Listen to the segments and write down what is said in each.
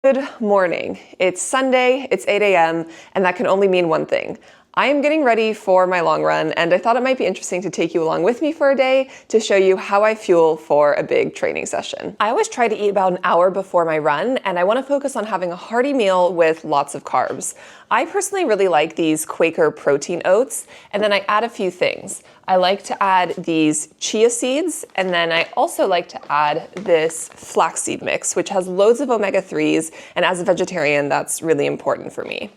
Good morning. It's Sunday, it's 8 a.m., and that can only mean one thing. I am getting ready for my long run, and I thought it might be interesting to take you along with me for a day to show you how I fuel for a big training session. I always try to eat about an hour before my run, and I want to focus on having a hearty meal with lots of carbs. I personally really like these Quaker protein oats, and then I add a few things. I like to add these chia seeds, and then I also like to add this flaxseed mix, which has loads of omega-3s, and as a vegetarian, that's really important for me.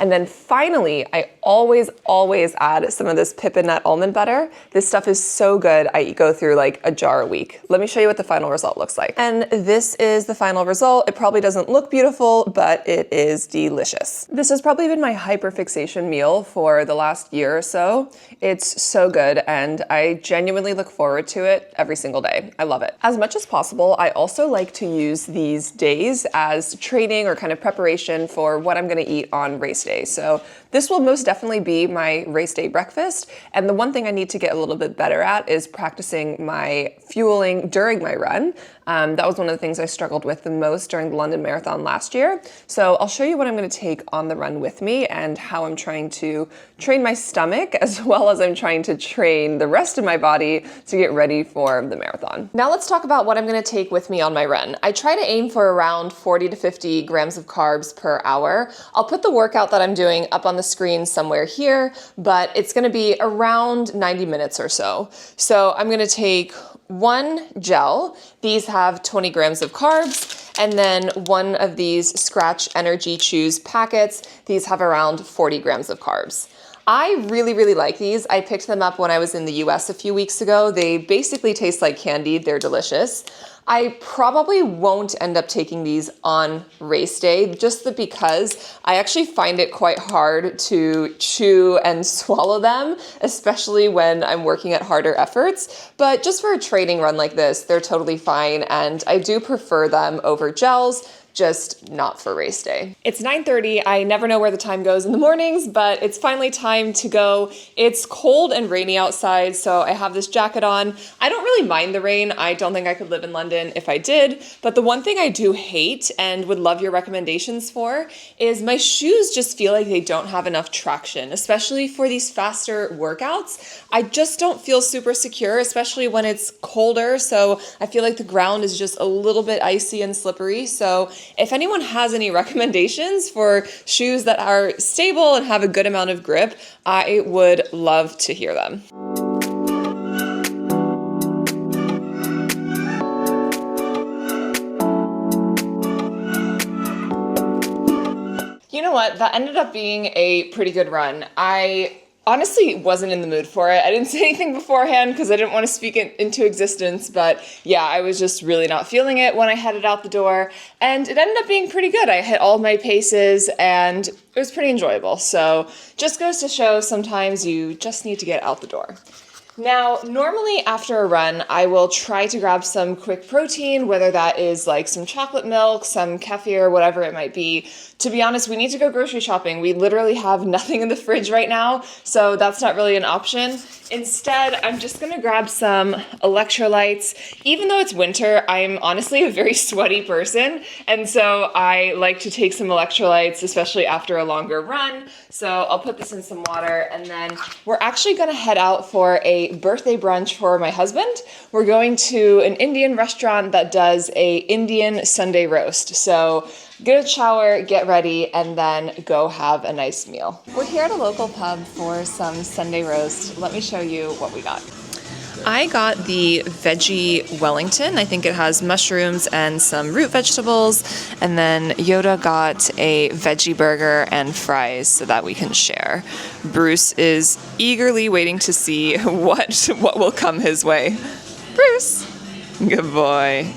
And then finally, I always add some of this Pippin Nut almond butter. This stuff is so good, I go through like a jar a week. Let me show you what the final result looks like. And this is the final result. It probably doesn't look beautiful, but it is delicious. This has probably been my hyperfixation meal for the last year or so. It's so good, and I genuinely look forward to it every single day. I love it. As much as possible, I also like to use these days as training or kind of preparation for what I'm gonna eat on race day. So this will most definitely be my race day breakfast. And the one thing I need to get a little bit better at is practicing my fueling during my run. That was one of the things I struggled with the most during the London Marathon last year. So I'll show you what I'm going to take on the run with me and how I'm trying to train my stomach as well as I'm trying to train the rest of my body to get ready for the marathon. Now let's talk about what I'm going to take with me on my run. I try to aim for around 40 to 50 grams of carbs per hour. I'll put the workout that I'm doing up on the screen somewhere here, but it's going to be around 90 minutes or so. So I'm going to take one gel. These have 20 grams of carbs, and then one of these Scratch Energy Chews packets. These have around 40 grams of carbs. I really like these. I picked them up when I was in the US a few weeks ago. They basically taste like candy. They're delicious. I probably won't end up taking these on race day just because I actually find it quite hard to chew and swallow them, especially when I'm working at harder efforts. But just for a training run like this, they're totally fine, and I do prefer them over gels, just not for race day. It's 9:30. I never know where the time goes in the mornings, but it's finally time to go. It's cold and rainy outside, so I have this jacket on. I don't really mind the rain. I don't think I could live in London if I did, but the one thing I do hate and would love your recommendations for is my shoes just feel like they don't have enough traction, especially for these faster workouts. I just don't feel super secure, especially when it's colder, so I feel like the ground is just a little bit icy and slippery. So if anyone has any recommendations for shoes that are stable and have a good amount of grip, I would love to hear them. You know what? That ended up being a pretty good run. I honestly wasn't in the mood for it. I didn't say anything beforehand because I didn't want to speak it into existence, but yeah, I was just really not feeling it when I headed out the door, and it ended up being pretty good. I hit all my paces and it was pretty enjoyable. So just goes to show sometimes you just need to get out the door. Now, normally after a run, I will try to grab some quick protein, whether that is like some chocolate milk, some kefir, whatever it might be. To be honest, we need to go grocery shopping. We literally have nothing in the fridge right now, so that's not really an option. Instead, I'm just gonna grab some electrolytes. Even though it's winter, I'm honestly a very sweaty person, and so I like to take some electrolytes, especially after a longer run. So I'll put this in some water, and then we're actually gonna head out for a birthday brunch for my husband. We're going to an Indian restaurant that does a Indian Sunday roast. So get a shower, get ready, and then go have a nice meal. We're here at a local pub for some Sunday roast. Let me show you what we got. I got the veggie Wellington. I think it has mushrooms and some root vegetables. And then Yoda got a veggie burger and fries so that we can share. Bruce is eagerly waiting to see what will come his way. Bruce, good boy.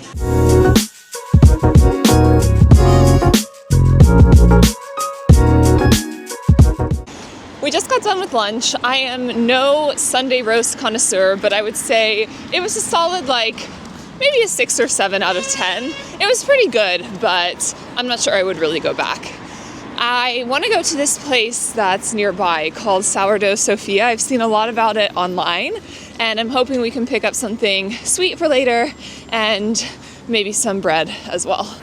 We just got done with lunch. I am no Sunday roast connoisseur, but I would say it was a solid, maybe a 6 or 7 out of 10. It was pretty good, but I'm not sure I would really go back. I want to go to this place that's nearby called Sourdough Sophia. I've seen a lot about it online, and I'm hoping we can pick up something sweet for later and maybe some bread as well.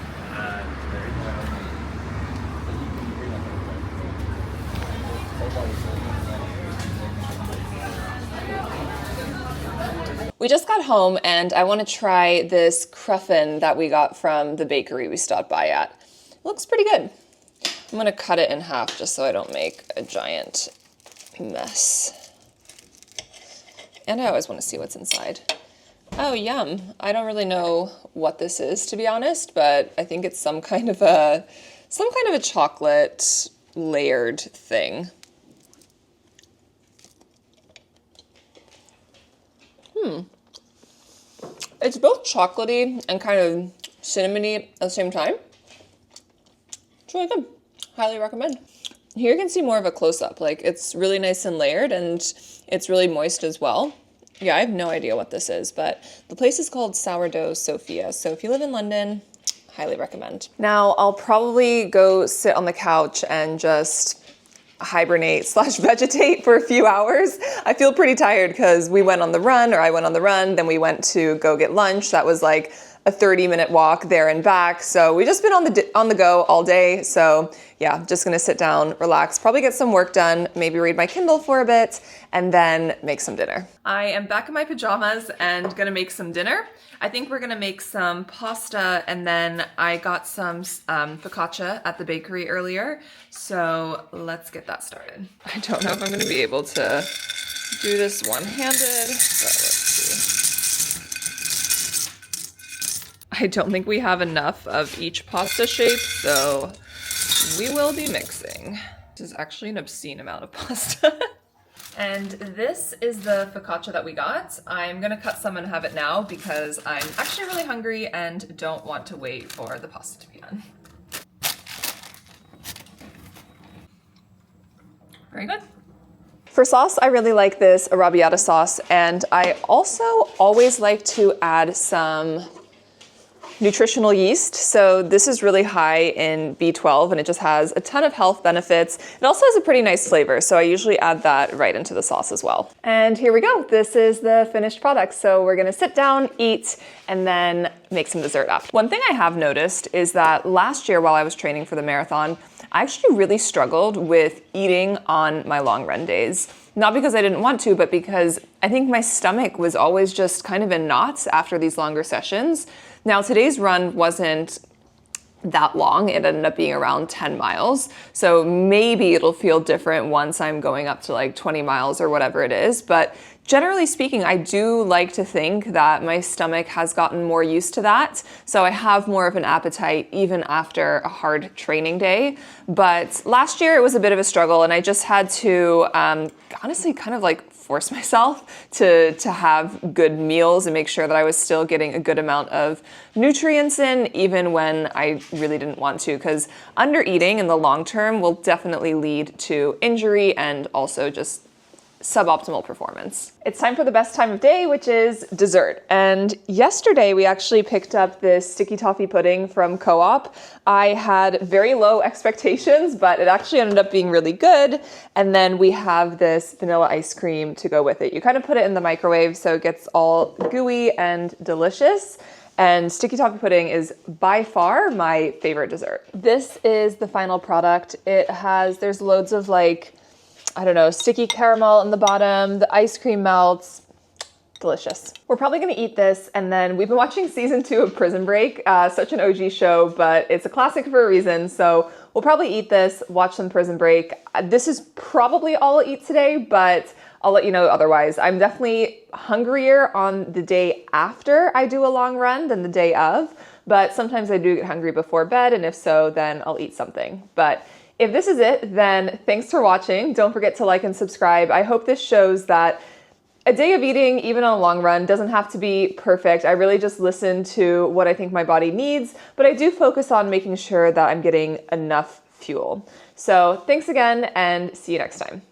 We just got home and I want to try this cruffin that we got from the bakery we stopped by at. It looks pretty good. I'm going to cut it in half just so I don't make a giant mess. And I always want to see what's inside. Oh, yum. I don't really know what this is, to be honest, but I think it's some kind of a chocolate layered thing. It's both chocolatey and kind of cinnamony at the same time. It's really good. Highly recommend. Here you can see more of a close-up. Like, it's really nice and layered, and it's really moist as well. Yeah, I have no idea what this is, but the place is called Sourdough Sophia. So if you live in London, highly recommend. Now, I'll probably go sit on the couch and just hibernate / vegetate for a few hours. I feel pretty tired because we went on the run, or I went on the run, then we went to go get lunch. That was like a 30-minute walk there and back. So we just been on the go all day. So yeah, just gonna sit down, relax, probably get some work done, maybe read my Kindle for a bit, and then make some dinner. I am back in my pajamas and gonna make some dinner. I think we're gonna make some pasta, and then I got some focaccia at the bakery earlier. So let's get that started. I don't know if I'm gonna be able to do this one-handed, but let's see. I don't think we have enough of each pasta shape, so we will be mixing. This is actually an obscene amount of pasta. And this is the focaccia that we got. I'm gonna cut some and have it now because I'm actually really hungry and don't want to wait for the pasta to be done. Very good. For sauce, I really like this arrabbiata sauce, and I also always like to add some nutritional yeast. So this is really high in B12 and it just has a ton of health benefits. It also has a pretty nice flavor, so I usually add that right into the sauce as well. And here we go. This is the finished product. So we're gonna sit down, eat, and then make some dessert after. One thing I have noticed is that last year while I was training for the marathon, I actually really struggled with eating on my long run days. Not because I didn't want to, but because I think my stomach was always just kind of in knots after these longer sessions. Now, today's run wasn't that long. It ended up being around 10 miles. So maybe it'll feel different once I'm going up to like 20 miles or whatever it is. But generally speaking, I do like to think that my stomach has gotten more used to that. So I have more of an appetite even after a hard training day. But last year it was a bit of a struggle, and I just had to honestly kind of like force myself to have good meals and make sure that I was still getting a good amount of nutrients in, even when I really didn't want to, because undereating in the long term will definitely lead to injury and also just suboptimal performance. It's time for the best time of day, which is dessert. And yesterday we actually picked up this sticky toffee pudding from Co-op. I had very low expectations, but it actually ended up being really good. And then we have this vanilla ice cream to go with it. You kind of put it in the microwave so it gets all gooey and delicious. And sticky toffee pudding is by far my favorite dessert. This is the final product. There's loads of like, I don't know, sticky caramel in the bottom, the ice cream melts, delicious. We're probably gonna eat this, and then we've been watching season 2 of Prison Break, such an OG show, but it's a classic for a reason, so we'll probably eat this, watch some Prison Break. This is probably all I'll eat today, but I'll let you know otherwise. I'm definitely hungrier on the day after I do a long run than the day of, but sometimes I do get hungry before bed, and if so, then I'll eat something. But if this is it, then thanks for watching. Don't forget to like and subscribe. I hope this shows that a day of eating, even on a long run, doesn't have to be perfect. I really just listen to what I think my body needs, but I do focus on making sure that I'm getting enough fuel. So thanks again, and see you next time.